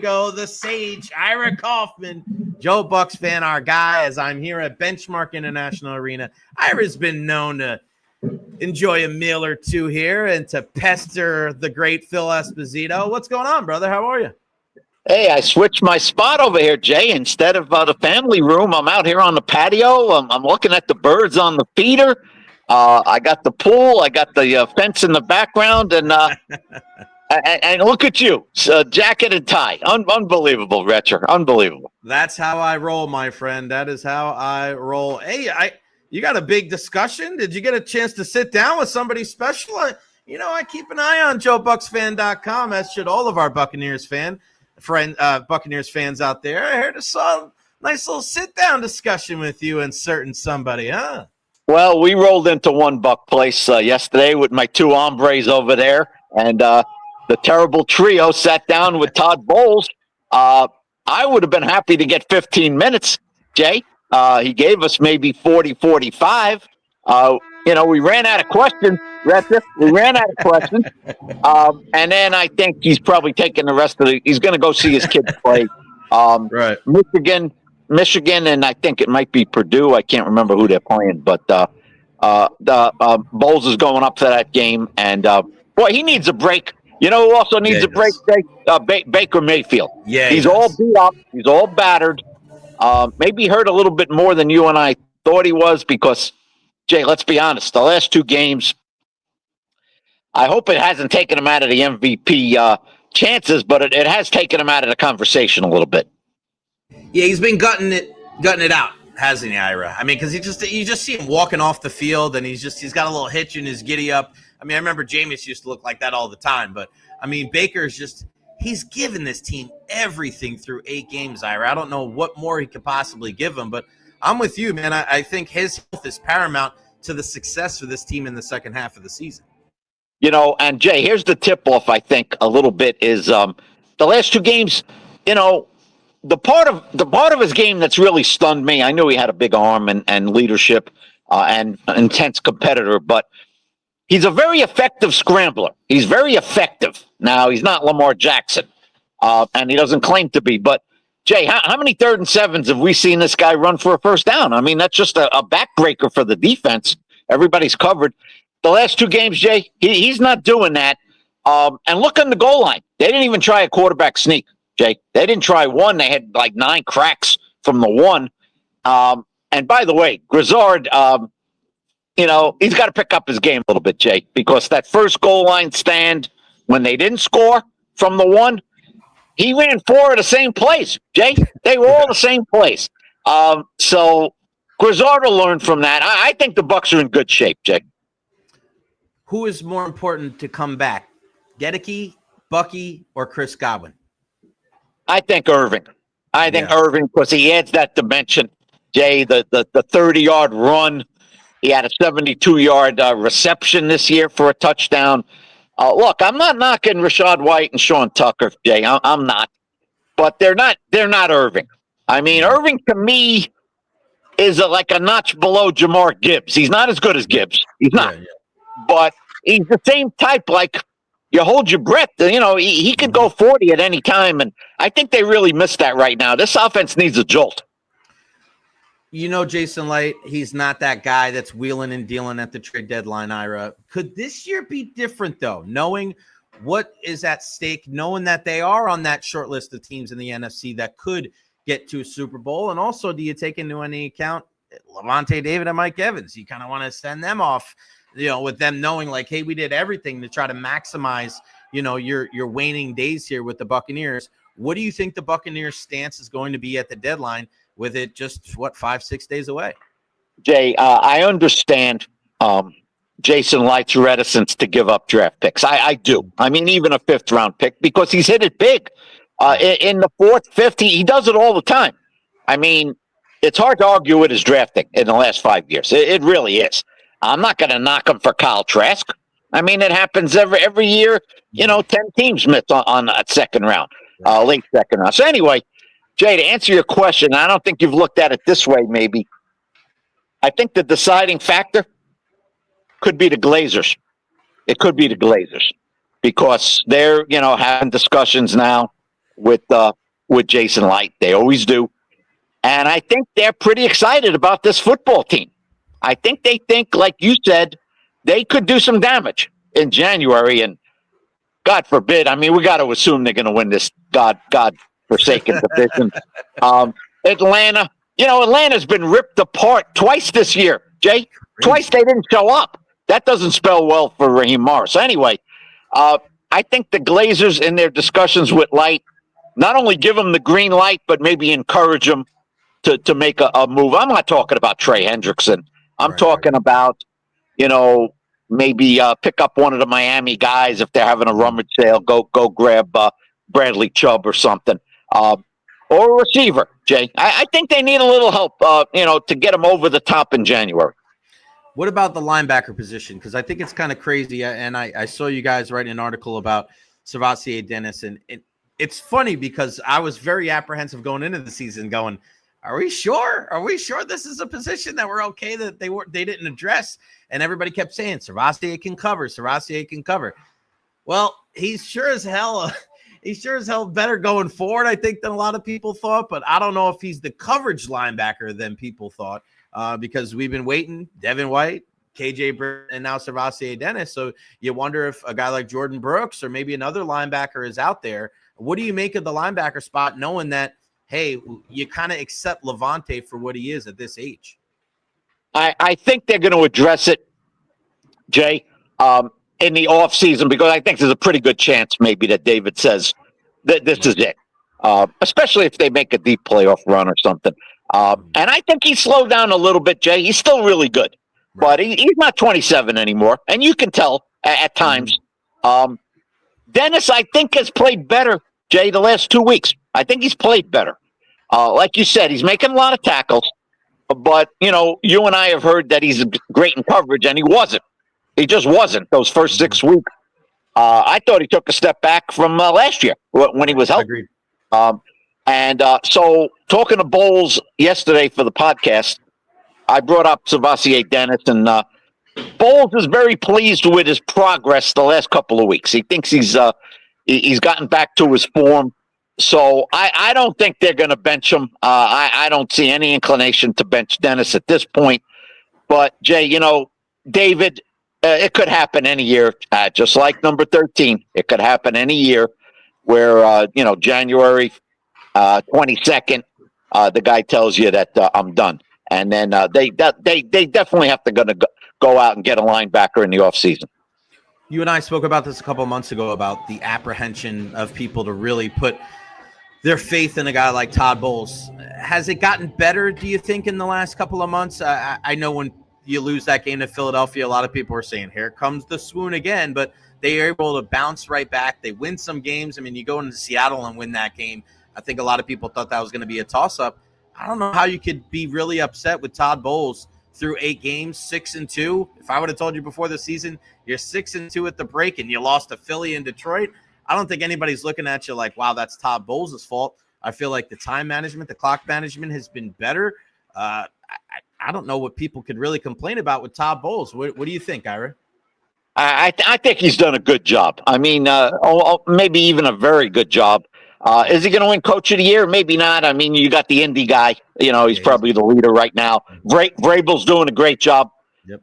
Go the sage, Ira Kaufman, Joe Bucs fan, our guy, as I'm here at Benchmark International Arena. Ira's been known to enjoy a meal or two here and to pester the great Phil Esposito. What's going on, brother? How are you? Hey, I switched my spot over here, Jay. Instead of the family room, I'm out here on the patio. I'm looking at the birds on the feeder. I got the pool. I got the fence in the background, and look at you, jacket and tie. Unbelievable, Recher. Unbelievable. That's how I roll, my friend. That is how I roll. Hey, you got a big discussion? Did you get a chance to sit down with somebody special? I keep an eye on JoeBucsFan.com, as should all of our Buccaneers fans out there. I heard a nice little sit-down discussion with you and certain somebody, huh? Well, we rolled into one Buck place yesterday with my two hombres over there, and the terrible trio sat down with Todd Bowles. I would have been happy to get 15 minutes, Jay. He gave us maybe 40, 45. We ran out of questions, Recher. We ran out of questions. And then I think he's probably taking the rest of he's going to go see his kids play. Right. Michigan, and I think it might be Purdue. I can't remember who they're playing, but Bowles is going up to that game. And, boy, he needs a break. You know who also needs a break, Jay? Baker Mayfield. Yeah, he's all beat up. He's all battered. Maybe hurt a little bit more than you and I thought he was because, Jay, let's be honest, the last two games, I hope it hasn't taken him out of the MVP chances, but it has taken him out of the conversation a little bit. Yeah, he's been gutting it out, hasn't he, Ira? I mean, because you just see him walking off the field, and he's got a little hitch in his giddy up. I mean, I remember Jameis used to look like that all the time, but I mean, Baker's he's given this team everything through 8 games, Ira. I don't know what more he could possibly give them, but I'm with you, man. I think his health is paramount to the success for this team in the second half of the season. And Jay, here's the tip-off, I think, a little bit is the last two games, the part of his game that's really stunned me, I knew he had a big arm and leadership and intense competitor, but he's a very effective scrambler. He's very effective. Now, he's not Lamar Jackson, and he doesn't claim to be, but Jay, how many 3rd and 7s have we seen this guy run for a first down? I mean, that's just a backbreaker for the defense. Everybody's covered. The last two games, Jay, he's not doing that. And look on the goal line. They didn't even try a quarterback sneak, Jay. They didn't try one. They had like 9 cracks from the one. And by the way, Grizzard, he's got to pick up his game a little bit, Jay, because that first goal line stand, when they didn't score from the one, he ran 4 at the same place, Jay. They were all the same place. So Grizzard will learn from that. I think the Bucs are in good shape, Jay. Who is more important to come back, Gedeke, Bucky, or Chris Godwin? I think Irving. Irving, because he adds that dimension, Jay. The 30-yard run. He had a 72-yard reception this year for a touchdown. Look, I'm not knocking Rashad White and Sean Tucker, Jay. I'm not, but they're not Irving. I mean, Irving to me is like a notch below Jamar Gibbs. He's not as good as Gibbs. He's not, but he's the same type. Like you hold your breath. He could go 40 at any time, and I think they really miss that right now. This offense needs a jolt. Jason Licht, he's not that guy that's wheeling and dealing at the trade deadline, Ira. Could this year be different, though, knowing what is at stake, knowing that they are on that short list of teams in the NFC that could get to a Super Bowl? And also, do you take into any account Levante David and Mike Evans? You kind of want to send them off, with them knowing like, hey, we did everything to try to maximize, your waning days here with the Buccaneers. What do you think the Buccaneers' stance is going to be at the deadline with it just, 5-6 days away? Jay, I understand Jason Licht's reticence to give up draft picks. I do. I mean, even a 5th-round pick, because he's hit it big. In the 4th, 5th, he does it all the time. I mean, it's hard to argue with his drafting in the last 5 years. It really is. I'm not going to knock him for Kyle Trask. I mean, it happens every year. 10 teams miss on that 2nd round, late 2nd round. So anyway, Jay, to answer your question, I don't think you've looked at it this way, maybe. I think the deciding factor could be the Glazers. It could be the Glazers because they're, having discussions now with Jason Licht. They always do. And I think they're pretty excited about this football team. I think they think, like you said, they could do some damage in January. And God forbid, I mean, we got to assume they're going to win this God-forsaken division. Atlanta, Atlanta's been ripped apart twice this year, Jay. Twice they didn't show up. That doesn't spell well for Raheem Morris. Anyway, I think the Glazers in their discussions with Light not only give them the green light, but maybe encourage them to make a move. I'm not talking about Trey Hendrickson. I'm talking about, maybe pick up one of the Miami guys if they're having a rummage sale. Go grab Bradley Chubb or something. Or a receiver, Jay. I think they need a little help, to get them over the top in January. What about the linebacker position? Because I think it's kind of crazy. And I saw you guys writing an article about Servassier Dennis. And it's funny because I was very apprehensive going into the season going, are we sure? Are we sure this is a position that we're okay that they didn't address? And everybody kept saying, Servassier can cover. Servassier can cover. Well, he's sure as hell better going forward, I think, than a lot of people thought. But I don't know if he's the coverage linebacker than people thought. Because we've been waiting, Devin White, KJ Britt, and now Servassier Dennis. So you wonder if a guy like Jordan Brooks or maybe another linebacker is out there. What do you make of the linebacker spot, knowing that, hey, you kind of accept Levante for what he is at this age? I think they're going to address it, Jay, in the offseason, because I think there's a pretty good chance maybe that David says that this is it, especially if they make a deep playoff run or something. And I think he slowed down a little bit, Jay. He's still really good, but he's not 27 anymore. And you can tell at times. Dennis, I think, has played better, Jay, the last 2 weeks. I think he's played better. Like you said, he's making a lot of tackles. But, you and I have heard that he's great in coverage, and he wasn't. He just wasn't those first 6 weeks. I thought he took a step back from last year when he was healthy. So talking to Bowles yesterday for the podcast, I brought up Servassier Dennis, and Bowles is very pleased with his progress the last couple of weeks. He thinks he's gotten back to his form. So I don't think they're going to bench him. I don't see any inclination to bench Dennis at this point. But, Jay, David, it could happen any year, just like number 13. It could happen any year where, January 22nd, the guy tells you that I'm done. And then they definitely have to go out and get a linebacker in the offseason. You and I spoke about this a couple of months ago about the apprehension of people to really put their faith in a guy like Todd Bowles. Has it gotten better, do you think, in the last couple of months? I know when you lose that game to Philadelphia, a lot of people are saying, here comes the swoon again, but they are able to bounce right back. They win some games. I mean, you go into Seattle and win that game. I think a lot of people thought that was going to be a toss-up. I don't know how you could be really upset with Todd Bowles through 8 games, 6-2. If I would have told you before the season, you're 6-2 at the break and you lost to Philly and Detroit, I don't think anybody's looking at you like, wow, that's Todd Bowles' fault. I feel like the time management, the clock management has been better. I don't know what people could really complain about with Todd Bowles. What do you think, Ira? I think he's done a good job. I mean, maybe even a very good job. Is he going to win Coach of the Year? Maybe not. I mean, you got the Indy guy. He's probably the leader right now. Vrabel's doing a great job. Yep.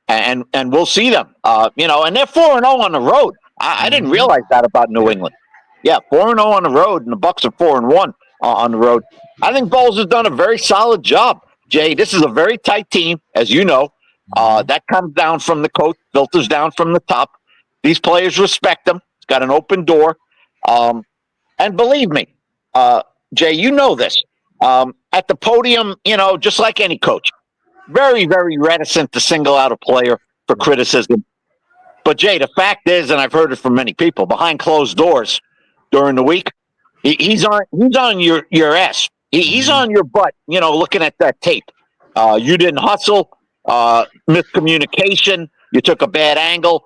And we'll see them. And they're 4-0 on the road. I didn't realize that about New England. Yeah, 4-0 on the road, and the Bucs are 4-1 on the road. I think Bowles has done a very solid job, Jay. This is a very tight team, as you know. That comes down from the coach, filters down from the top. These players respect him. He's got an open door. And believe me, Jay, you know this. At the podium, just like any coach, very, very reticent to single out a player for criticism. But, Jay, the fact is, and I've heard it from many people, behind closed doors during the week, he's on your ass. He's on your butt, looking at that tape. You didn't hustle, miscommunication, you took a bad angle.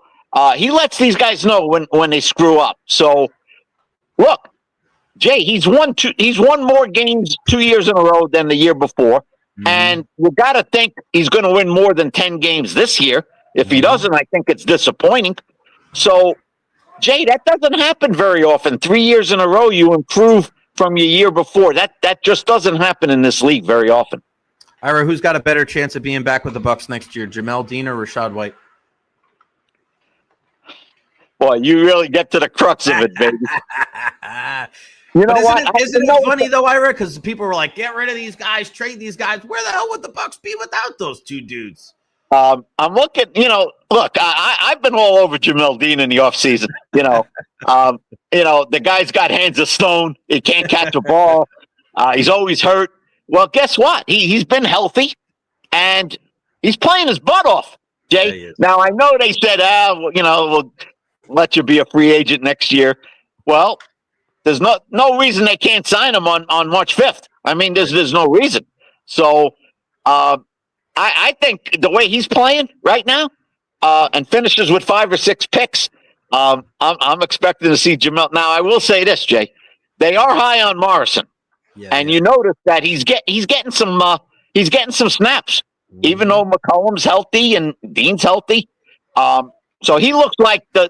He lets these guys know when they screw up. So, look, Jay, he's won more games 2 years in a row than the year before. And you got to think he's going to win more than 10 games this year. If he doesn't, I think it's disappointing. So Jay, that doesn't happen very often. 3 years in a row, you improve from your year before. That just doesn't happen in this league very often. Ira, who's got a better chance of being back with the Bucs next year, Jamel Dean or Rachaad White? Boy, you really get to the crux of it, baby. You know what? Isn't it funny though, Ira? Because people were like, "Get rid of these guys, trade these guys." Where the hell would the Bucs be without those two dudes? I'm looking. Look, I've been all over Jamel Dean in the offseason. The guy's got hands of stone. He can't catch a ball. He's always hurt. Well, guess what? He's been healthy, and he's playing his butt off, Jay. Yeah, now, I know they said, we'll let you be a free agent next year. Well, there's no reason they can't sign him on March 5th. I mean, there's no reason. So I think the way he's playing right now and finishes with 5 or 6 picks, I'm expecting to see Jamel. Now, I will say this, Jay. They are high on Morrison. And you notice that he's getting some snaps, even though McCollum's healthy and Dean's healthy. So he looks like the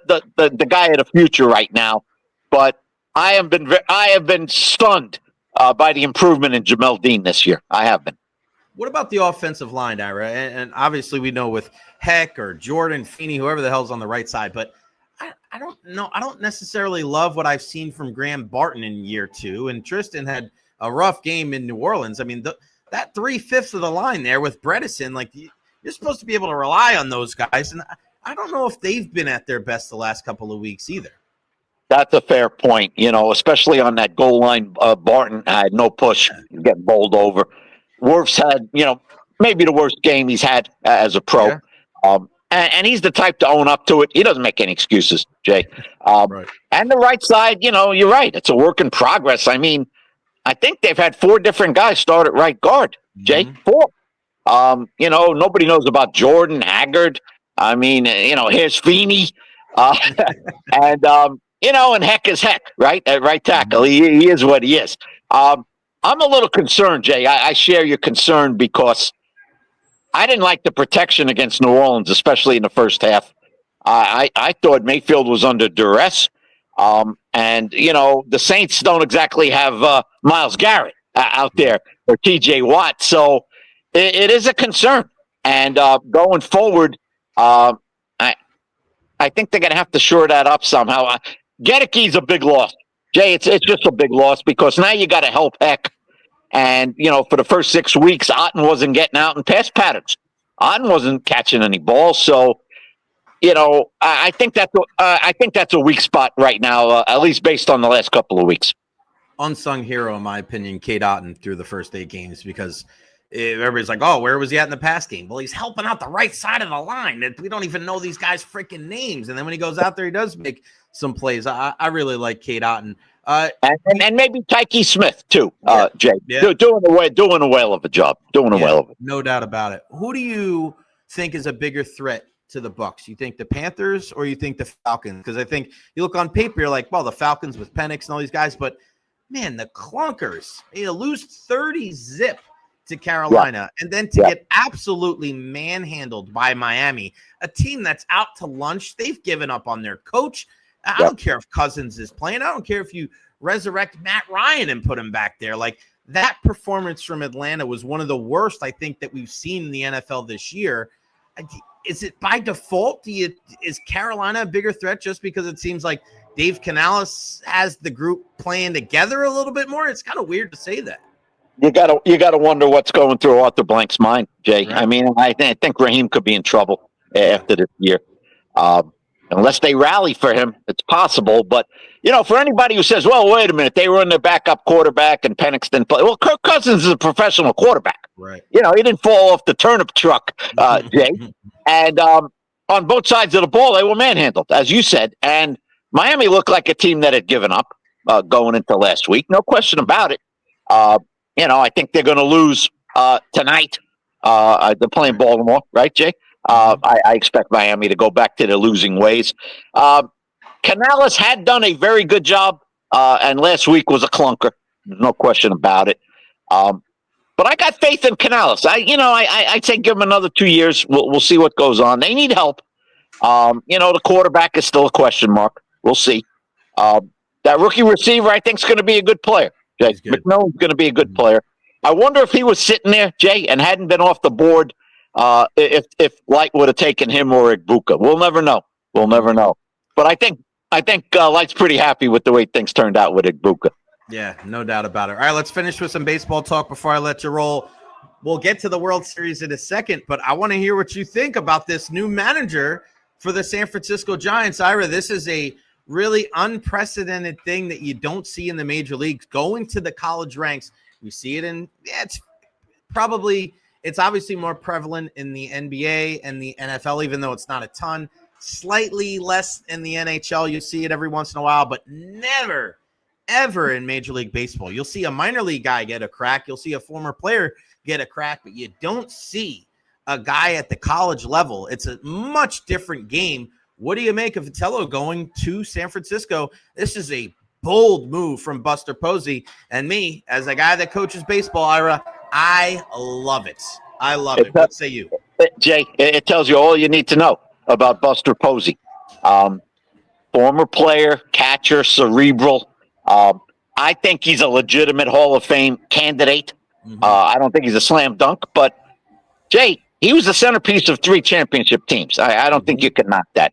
guy of the future right now. But I have been stunned by the improvement in Jamel Dean this year. I have been. What about the offensive line, Ira? And obviously we know with Heck or Jordan, Feeney, whoever the hell's on the right side, but I don't know. I don't necessarily love what I've seen from Graham Barton in year 2, and Tristan had a rough game in New Orleans. I mean, that 3/5 of the line there with Bredesen, like you're supposed to be able to rely on those guys. And I don't know if they've been at their best the last couple of weeks either. That's a fair point, especially on that goal line. Barton had no push, getting bowled over. Wirfs had, maybe the worst game he's had as a pro. Yeah. And he's the type to own up to it. He doesn't make any excuses, Jay. Right. And the right side, you're right. It's a work in progress. I mean, I think they've had 4 different guys start at right guard, Jay. 4. Nobody knows about Jordan, Haggard. I mean, here's Feeney. And Heck is Heck, right? At right tackle. He is what he is. I'm a little concerned, Jay. I share your concern because I didn't like the protection against New Orleans, especially in the first half. I thought Mayfield was under duress. And the Saints don't exactly have Myles Garrett out there or TJ Watt. So it is a concern. And going forward, I think they're going to have to shore that up somehow. Gedecke's a big loss. Jay, it's just a big loss because now you got to help Heck. And, for the first 6 weeks, Otten wasn't getting out in pass patterns. Otten wasn't catching any balls. So, I think that's a weak spot right now, at least based on the last couple of weeks. Unsung hero, in my opinion, Cade Otten through the first 8 games because everybody's like, oh, where was he at in the pass game? Well, he's helping out the right side of the line. We don't even know these guys' freaking names. And then when he goes out there, he does make some plays. I really like Cade Otten. And maybe Tyke Smith too, Jay. Yeah. Doing a whale of a job. No doubt about it. Who do you think is a bigger threat to the Bucs? You think the Panthers or you think the Falcons? Because I think you look on paper, you're like, well, the Falcons with Penix and all these guys, but man, the Clunkers, lose 30 zip to Carolina, and then to get absolutely manhandled by Miami, a team that's out to lunch. They've given up on their coach. I don't care if Cousins is playing. I don't care if you resurrect Matt Ryan and put him back there. Like that performance from Atlanta was one of the worst, I think, that we've seen in the NFL this year. Is it by default? Is Carolina a bigger threat just because it seems like Dave Canales has the group playing together a little bit more? It's kind of weird to say that. You gotta wonder what's going through Arthur Blank's mind, Jay. Right. I mean, I think Raheem could be in trouble after this year. Unless they rally for him, it's possible. But, for anybody who says, well, wait a minute, they were in their backup quarterback and Penix didn't play. Well, Kirk Cousins is a professional quarterback. Right. He didn't fall off the turnip truck, Jay. And on both sides of the ball, they were manhandled, as you said. And Miami looked like a team that had given up going into last week. No question about it. I think they're going to lose tonight. They're playing Baltimore, right, Jay? I expect Miami to go back to their losing ways. Canales had done a very good job, and last week was a clunker. No question about it. But I got faith in Canales. I'd say give him another 2 years. We'll see what goes on. They need help. The quarterback is still a question mark. We'll see. That rookie receiver, I think, is going to be a good player. Jay McMillan's going to be a good player. I wonder if he was sitting there, Jay, and hadn't been off the board. If Light would have taken him or Igbuka, we'll never know. We'll never know. But I think Light's pretty happy with the way things turned out with Igbuka. Yeah, no doubt about it. All right, let's finish with some baseball talk before I let you roll. We'll get to the World Series in a second, but I want to hear what you think about this new manager for the San Francisco Giants. Ira, this is a really unprecedented thing that you don't see in the major leagues, going to the college ranks. We see it it's obviously more prevalent in the NBA and the NFL, even though it's not a ton. Slightly less in the NHL. You see it every once in a while, but never, ever in Major League Baseball. You'll see a minor league guy get a crack. You'll see a former player get a crack, but you don't see a guy at the college level. It's a much different game. What do you make of Vitello going to San Francisco? This is a bold move from Buster Posey. And me, as a guy that coaches baseball, Ira, I love it. I love it. What say you? Jay, it tells you all you need to know about Buster Posey. Former player, catcher, cerebral. I think he's a legitimate Hall of Fame candidate. I don't think he's a slam dunk, but Jay, he was the centerpiece of 3 championship teams. I don't think you can knock that.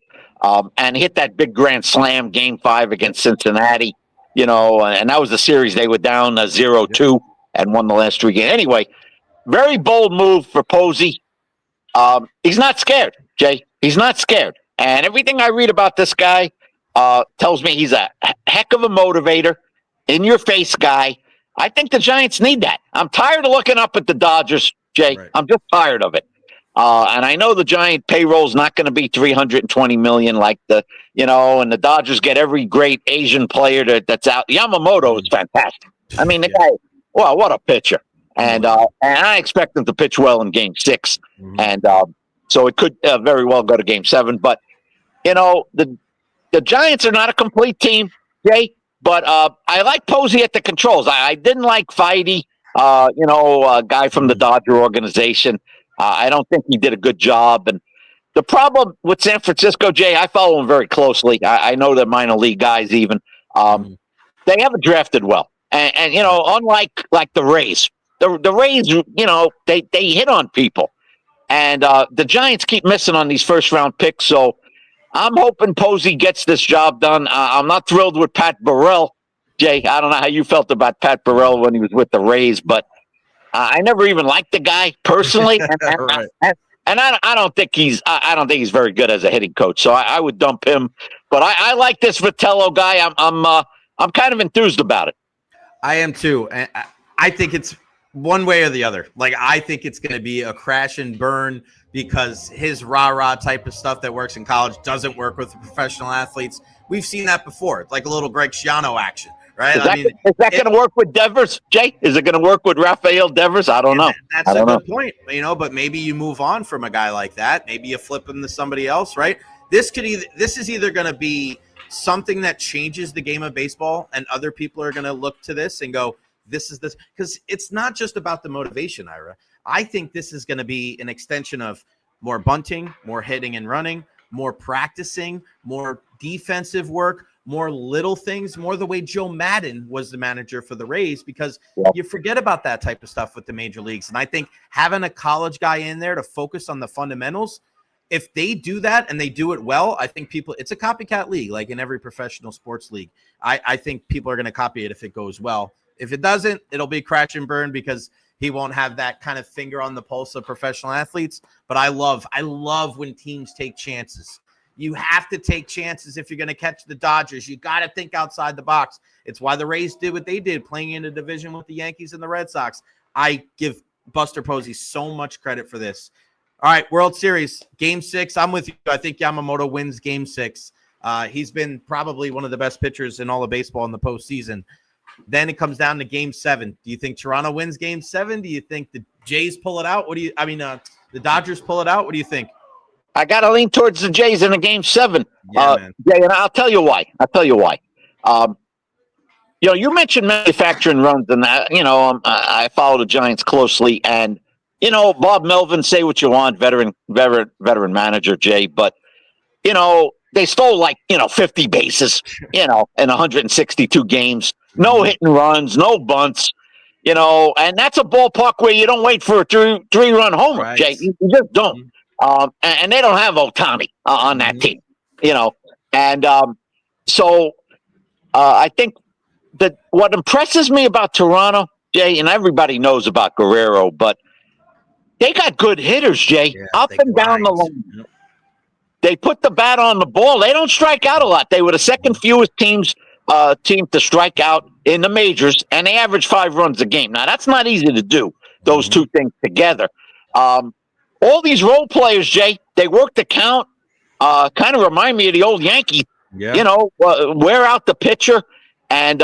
And hit that big grand slam game 5 against Cincinnati, and that was the series they were down 0-2 and won the last 3 games. Anyway, very bold move for Posey. He's not scared, Jay. He's not scared. And everything I read about this guy tells me he's a heck of a motivator, in-your-face guy. I think the Giants need that. I'm tired of looking up at the Dodgers, Jay. Right. I'm just tired of it. And I know the Giant payroll is not going to be $320 million like and the Dodgers get every great Asian player that's out. Yamamoto is fantastic. I mean, the guy, wow, what a pitcher. And I expect him to pitch well in Game 6. And so it could very well go to Game 7. But, the Giants are not a complete team, Jay. But I like Posey at the controls. I didn't like Feige, a guy from the Dodger organization. I don't think he did a good job. And the problem with San Francisco, Jay, I follow them very closely. I know they're minor league guys even. They haven't drafted well. And unlike the Rays, the Rays, they hit on people. And the Giants keep missing on these first-round picks. So I'm hoping Posey gets this job done. I'm not thrilled with Pat Burrell. Jay, I don't know how you felt about Pat Burrell when he was with the Rays, but I never even liked the guy personally. And I don't think he's very good as a hitting coach. So I would dump him. But I like this Vitello guy. I'm kind of enthused about it. I am too. And I think it's one way or the other. I think it's going to be a crash and burn because his rah-rah type of stuff that works in college doesn't work with professional athletes. We've seen that before. It's like a little Greg Schiano action, right? Is that going to work with Devers, Jay? Is it going to work with Rafael Devers? I don't know. That's a good point, but maybe you move on from a guy like that. Maybe you flip him to somebody else, right? This is either going to be something that changes the game of baseball and other people are going to look to this and go, this is this, because it's not just about the motivation, Ira. I think this is going to be an extension of more bunting, more hitting and running, more practicing, more defensive work, more little things, more the way Joe Madden was the manager for the Rays, because you forget about that type of stuff with the major leagues. And I think having a college guy in there to focus on the fundamentals, if they do that and they do it well, I think it's a copycat league, like in every professional sports league. I think people are going to copy it if it goes well. If it doesn't, it'll be crash and burn because he won't have that kind of finger on the pulse of professional athletes. But I love when teams take chances. You have to take chances if you're going to catch the Dodgers. You got to think outside the box. It's why the Rays did what they did, playing in a division with the Yankees and the Red Sox. I give Buster Posey so much credit for this. All right, World Series, Game 6. I'm with you. I think Yamamoto wins Game 6. He's been probably one of the best pitchers in all of baseball in the postseason. Then it comes down to Game 7. Do you think Toronto wins Game 7? Do you think the Jays pull it out? The Dodgers pull it out? What do you think? I got to lean towards the Jays in a Game 7. Man. Yeah, and I'll tell you why. You mentioned manufacturing runs, and that. I follow the Giants closely, and Bob Melvin, say what you want, veteran manager, Jay, but the they stole like 50 bases, in 162 games. No hit and runs, no bunts, and that's a ballpark where you don't wait for a three-run homer, Right. Jay. You just don't. And they don't have Ohtani on that team, and so I think that what impresses me about Toronto, Jay, and everybody knows about Guerrero, but they got good hitters, Jay, up and down the line. Yep. They put the bat on the ball. They don't strike out a lot. They were the second fewest team to strike out in the majors, and they average 5 runs a game. Now, that's not easy to do, those two things together. All these role players, Jay, they work the count, kind of remind me of the old Yankee, wear out the pitcher, and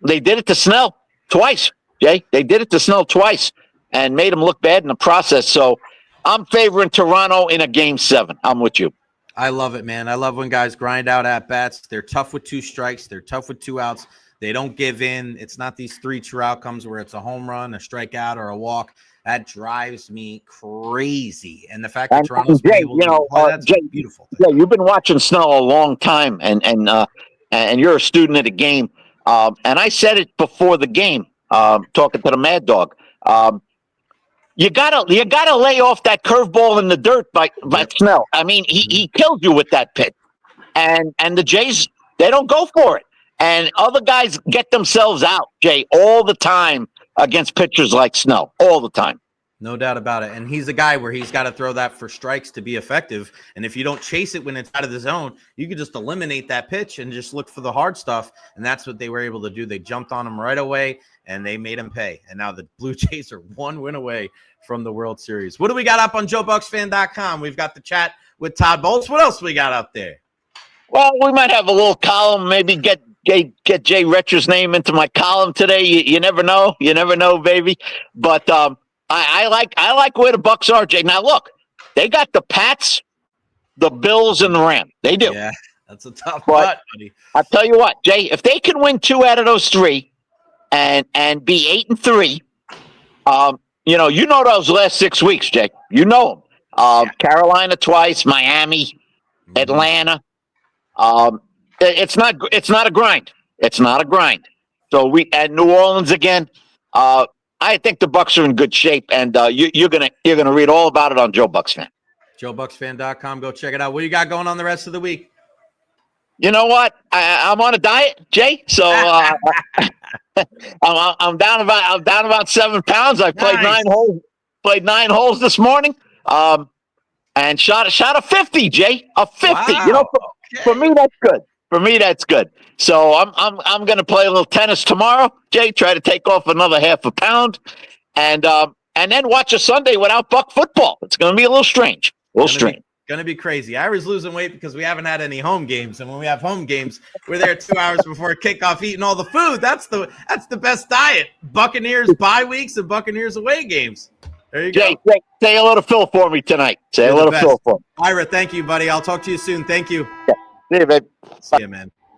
they did it to Snell twice, Jay. They did it to Snell twice and made him look bad in the process. So I'm favoring Toronto in a Game 7. I'm with you. I love it, man. I love when guys grind out at bats. They're tough with 2 strikes. They're tough with 2 outs. They don't give in. It's not these 3 true outcomes where it's a home run, a strikeout, or a walk. That drives me crazy. And the fact that Toronto's Jay, able to play, that's Jay, beautiful. Yeah, you've been watching Snell a long time, and you're a student of the game. And I said it before the game, talking to the Mad Dog. You gotta lay off that curveball in the dirt by Snell. I mean, he killed you with that pitch, and the Jays, they don't go for it, and other guys get themselves out, Jay, all the time against pitchers like Snell, all the time. No doubt about it. And he's a guy where he's got to throw that for strikes to be effective. And if you don't chase it when it's out of the zone, you could just eliminate that pitch and just look for the hard stuff. And that's what they were able to do. They jumped on him right away and they made him pay. And now the Blue Jays are 1 win away from the World Series. What do we got up on JoeBucksFan.com? We've got the chat with Todd Bolts. What else we got up there? Well, we might have a little column, maybe get Jay Recher's name into my column today. You never know. You never know, baby. But I like where the Bucs are, Jay. Now, look, they got the Pats, the Bills, and the Rams. They do. Yeah, that's a tough putt, buddy. I'll tell you what, Jay, if they can win 2 out of those 3 and be 8-3, you know those last 6 weeks, Jay. You know them. Carolina twice, Miami, Atlanta. It's not a grind. It's not a grind. So we at New Orleans again. I think the Bucs are in good shape, and you're gonna read all about it on Joe Bucks Fan. JoeBucksFan.com. Go check it out. What do you got going on the rest of the week? You know what? I'm on a diet, Jay. So I'm down about 7 pounds. I played 9 holes. Played 9 holes this morning. And shot a 50, Jay. A 50. Wow. For me that's good. For me that's good. So I'm going to play a little tennis tomorrow, Jay. Try to take off another half a pound, and then watch a Sunday without Buck football. It's going to be a little strange. Going to be crazy. Ira's losing weight because we haven't had any home games, and when we have home games, we're there 2 hours before kickoff eating all the food. That's the best diet. Buccaneers bye weeks and Buccaneers away games. There you go. Jay, say hello to Phil for me tonight. Say hello to Phil for me. Ira, thank you, buddy. I'll talk to you soon. Thank you. Yeah. See you, babe. See you, man.